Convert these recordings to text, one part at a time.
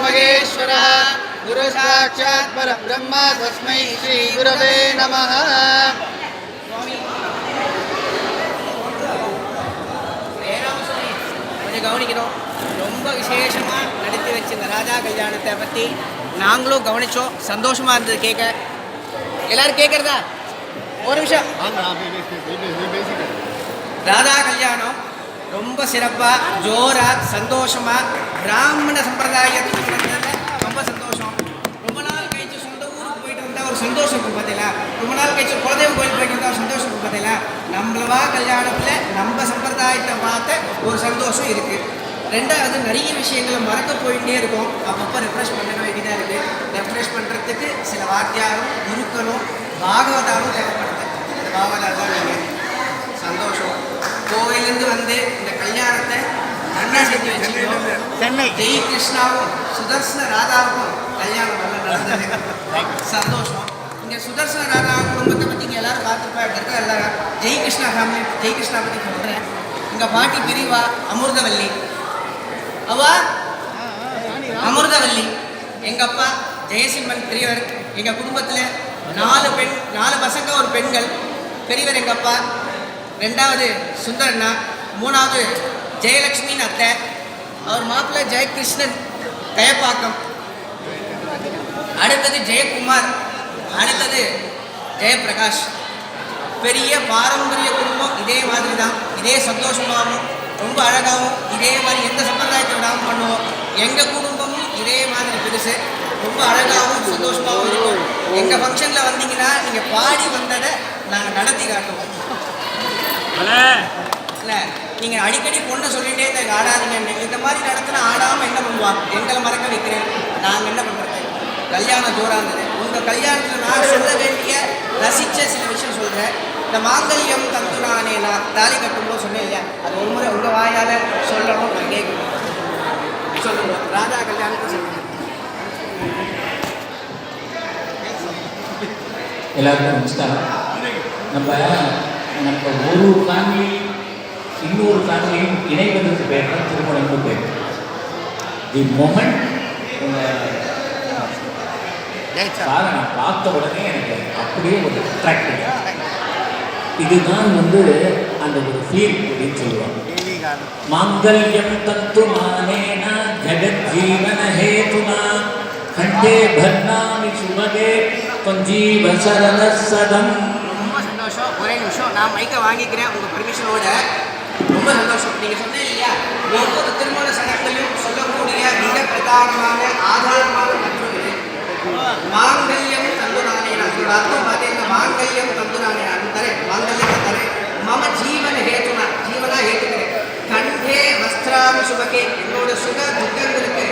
महेश्वरः गुरु साक्षात् परब्रह्म तस्मै श्री गुरवे नमः. கொஞ்சம் கவனிக்கணும். ரொம்ப விசேஷமாக நடத்தி வச்ச இந்த ராஜா கல்யாணத்தை பற்றி நாங்களும் கவனித்தோம். சந்தோஷமாக இருந்தது கேட்க. எல்லோரும் கேட்குறதா? ஒரு நிமிஷம். ராதா கல்யாணம் ரொம்ப சிறப்பாக ஜோராக சந்தோஷமாக பிராமண சம்பிரதாயத்துக்கு ரொம்ப சந்தோஷம். ரொம்ப நாள் கழிச்சு சொந்த ஊருக்கு போயிட்டு வந்தால் ஒரு சந்தோஷம் இருக்கும் பார்த்தீங்களா. ரொம்ப நாள் கழிச்சு குலதெய்வ கோயில் போயிட்டு வந்தால் ஒரு சந்தோஷம் இருக்கும் பார்த்தீங்களா. நம்மளவா கல்யாணத்தில் நம்ம சம்பிரதாயத்தை பார்த்த ஒரு சந்தோஷம் இருக்குது. ரெண்டாவது நிறைய விஷயங்களை மறக்க போயிட்டே இருக்கும். அப்பப்போ ரெஃப்ரெஷ் பண்ண வேண்டியதாக இருக்குது. ரெஃப்ரெஷ் பண்ணுறதுக்கு சில வாத்தியாரும் குருக்களும் பாகவதாரும் தேவைப்படுது. இந்த பாகவதாரம் நீங்கள் சந்தோஷம். கோவிலேருந்து வந்து இந்த கல்யாணத்தை நல்லா செஞ்சு வச்சுக்கணும். சென்னை ஜெய் கிருஷ்ணாவும் சுதர்சன ராதாவுக்கும் கல்யாணம் நல்லா நடந்தது. சந்தோஷம். இங்கே சுதர்சன ராதா குடும்பத்தை பற்றி இங்கே எல்லோரும் பார்த்துருப்பா இருக்கா. எல்லாரும் ஜெய் கிருஷ்ணா ஃபேமிலி ஜெய் கிருஷ்ணா பற்றி சொல்கிறேன். எங்கள் பாட்டி பிரிவா அமிர்தவல்லி. அவா அமிர்தவல்லி. எங்கள் அப்பா ஜெயசிம்மன் பெரியவர். எங்கள் குடும்பத்தில் 4 பசங்க ஒரு பெண்கள். பெரியவர் எங்கள் அப்பா, ரெண்டாவது சுந்தரண்ணா, மூணாவது ஜெயலக்ஷ்மின்னு அத்தை. அவர் மாப்பிள்ளை ஜெயகிருஷ்ணன் கயப்பாக்கம், அடுத்தது ஜெயக்குமார், அடுத்தது ஜெயபிரகாஷ். பெரிய பாரம்பரிய குடும்பம். இதே மாதிரி தான், இதே சந்தோஷமாகவும் ரொம்ப அழகாகவும் இதே மாதிரி எந்த சம்பிரதாயத்தை விடாமல் பண்ணுவோம். எங்கள் குடும்பமும் இதே மாதிரி பெருசு, ரொம்ப அழகாகவும் சந்தோஷமாகவும் இருக்கும். எங்கள் ஃபங்க்ஷனில் வந்தீங்கன்னா நீங்கள் பாடி வந்ததை நாங்கள் நடத்தி காட்டுவோம். இல்லை நீங்கள் அடிக்கடி பொண்ணை சொல்லிகிட்டே இந்த ஆடாதீங்க. இந்த மாதிரி நடத்தினா ஆடாமல் என்ன பண்ணுவான்? எங்களை மறக்க வைக்கிறேன். நாங்கள் என்ன பண்ணுறது? கல்யாணம் ஜோராக இருந்தது. உங்கள் கல்யாணத்தில் நான் சொல்ல வேண்டிய ரசித்த சில விஷயம் சொல்கிறேன். இந்த மாங்கல்யம் தந்துனானே நான் தாலி கட்டும்போது சொன்னேன் இல்லையா, அது ஒரு முறை உங்கள் வாயால் சொல்லணும். நான் கேட்கணும். சொல்லுங்கள். ராஜா கல்யாணத்தை சொல்லுங்கள். எல்லாருக்கும் நமஸ்காரம். நம்ம ஒரு ஃபேமிலி இன்னொரு ஃபேமிலியும் இணைவதற்கு பேர் தான் திருமணம்னு பேர். தி மொமெண்ட் நான் பார்த்த உடனே எனக்கு அப்படியே ஒரு அட்ராக்டிவ். இதுதான் அந்த ஒரு ஃபீல் அப்படின்னு சொல்லுவாங்க. மாங்கல்யம் தத்து மானேன ஜகத் ஜீவன ஹேதுனா கண்டே பர்ணாமி சுமகே பஞ்சீவ சரத சதம். ரொம்ப சந்தோஷம். ஒரே நிமிஷம் நான் மைக்கை வாங்கிக்கிறேன் உங்கள் பர்மிஷனோட. ரொம்ப சந்தோஷம். நீங்கள் சொன்னேன் இல்லையா, ஒவ்வொரு திருமண சடங்கிலையும் சொல்லக்கூடிய மிக பிரதானமான ஆதாரமான மற்றும் இது மாங்கல்யம் தந்துனானே. அதோட அர்த்தம் பார்த்தீங்கன்னா மாங்கல்யம் தந்துனானே நான் தரேன், மாங்கல்யத்தை தரேன். மம ஜீவன ஹேத்துனா, ஜீவனா ஏற்றுக்கிறேன். கண்டே வஸ்திராமி சுபகே, என்னோட சுக துக்கங்களுக்கு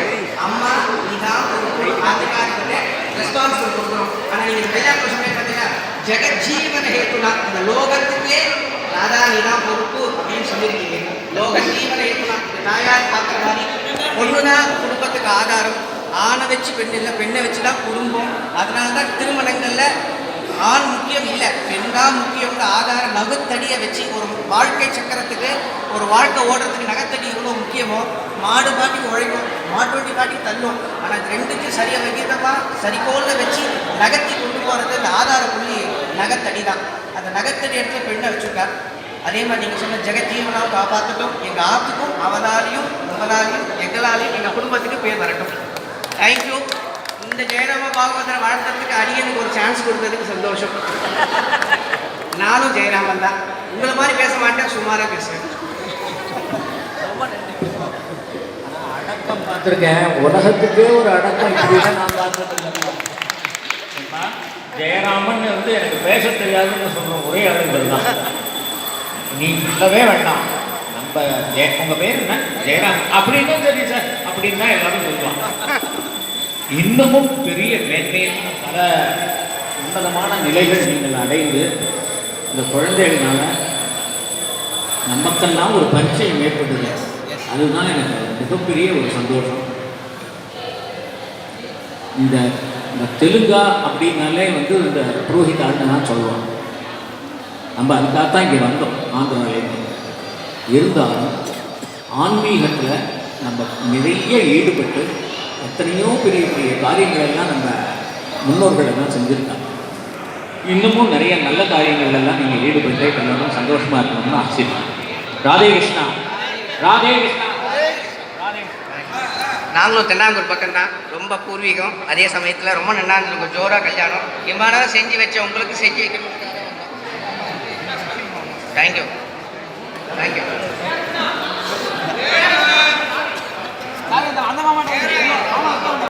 அம்மா இதான் ஒரு ஆதிகாரிகிட்ட ரெஸ்பான்சிபிள் கொடுக்குறோம். ஆனால் நீங்கள் கல்யாணம் சொன்னேன் பார்த்தீங்கன்னா ஜெகஜீவன ஹேத்துனா, இந்த லோகத்துக்கே ராதா நீதான் பொறுப்பு அப்படின்னு சொல்லியிருக்கீங்க. லோக ஜீவன ஹேத்துனா, தாயார் பார்க்குற மாதிரி ஒன்றுதான் குடும்பத்துக்கு ஆதாரம். ஆணை வச்சு பெண் இல்லை, பெண்ணை வச்சு தான் குடும்பம். அதனால தான் திருமணங்களில் ஆண் முக்கியம் இல்லை, பெண் தான் முக்கியம்னு ஆதார நகுத்தடியை வச்சு ஒரு வாழ்க்கை சக்கரத்துக்கு ஒரு வாழ்க்கை ஓடுறதுக்கு நகத்தடி எவ்வளோ முக்கியமோ, மாடு பாட்டி உழைக்கும், மாட்டு வண்டி பாட்டி தள்ளும். ஆனால் அது ரெண்டுக்கும் சரியாக விகிதமாக சரிகோலில் வச்சு நகர்த்தி கொண்டு போகிறது இந்த ஆதார புள்ளி நகத்தடி தான். அந்த நகத்தடி இடத்துல பெண்ணை வச்சுருக்கா. அதே மாதிரி நீங்கள் சொன்ன ஜெகஜீவனாவும் காப்பாற்றட்டும். எங்கள் ஆத்துக்கும் அவதாலையும் உங்களாலையும் எங்களாலையும் எங்கள் குடும்பத்துக்கு பேர் வரட்டும். தேங்க்யூ. இந்த ஜெயராம பாகவதரை வாழ்த்துறதுக்கு அடியனுக்கு ஒரு சான்ஸ் கொடுத்ததுக்கு சந்தோஷம். நானும் ஜெயராமன் தான். உங்களை மாதிரி பேச மாட்டேன், சுமாராக பேசுவேன். அடக்கம் பார்த்துருக்கேன், உலகத்துக்கே ஒரு அடக்கம் இப்படிதான் நான் பார்த்துருக்கேன். ஜெயராமன் எனக்கு பேச தெரியாதுன்னு சொல்ற ஒரே ஆளுங்கள் தான். நீ சொல்லவே வேண்டாம். நம்ம உங்க பேர் என்ன ஜெயராமன் அப்படின்னு சரி சார் அப்படின்னு தான் எல்லாரும் சொல்லுவாங்க. இன்னமும் பெரிய மேன்மையான பல உன்னதமான நிலைகள் நீங்கள் அடைந்து இந்த குழந்தைகளால நமக்கெல்லாம் ஒரு பரிச்சயம் ஏற்படுது. அதுதான் எனக்கு மிகப்பெரிய ஒரு சந்தோஷம். இந்த தெலுங்கா அப்படின்னாலே இந்த புரோஹிதான்னு தான் சொல்லுவாங்க. நம்ம அதுக்காகத்தான் இங்கே வந்தோம் ஆந்திராவிலேருந்து. இருந்தாலும் ஆன்மீகத்தில் நம்ம நிறைய ஈடுபட்டு எத்தனையோ பெரிய பெரிய காரியங்கள் எல்லாம் நம்ம முன்னோர்கள் எல்லாம் செஞ்சுருக்காங்க. இன்னமும் நிறைய நல்ல காரியங்கள் எல்லாம் நீங்கள் ஈடுபட்டு எல்லாரும் சந்தோஷமாக இருக்கணும்னு ஆசைப்படுறேன். ராதே கிருஷ்ணா, ராதே கிருஷ்ணா. நாங்களும் தென்னாங்கூர் பக்கம் தான், ரொம்ப பூர்வீகம். அதே சமயத்தில் ரொம்ப நல்லா இருந்திருக்கும், ஜோராக கல்யாணம். இம்மாதிரி செஞ்சு வச்ச உங்களுக்கு செஞ்சு வைக்கணும். Thank you thank you.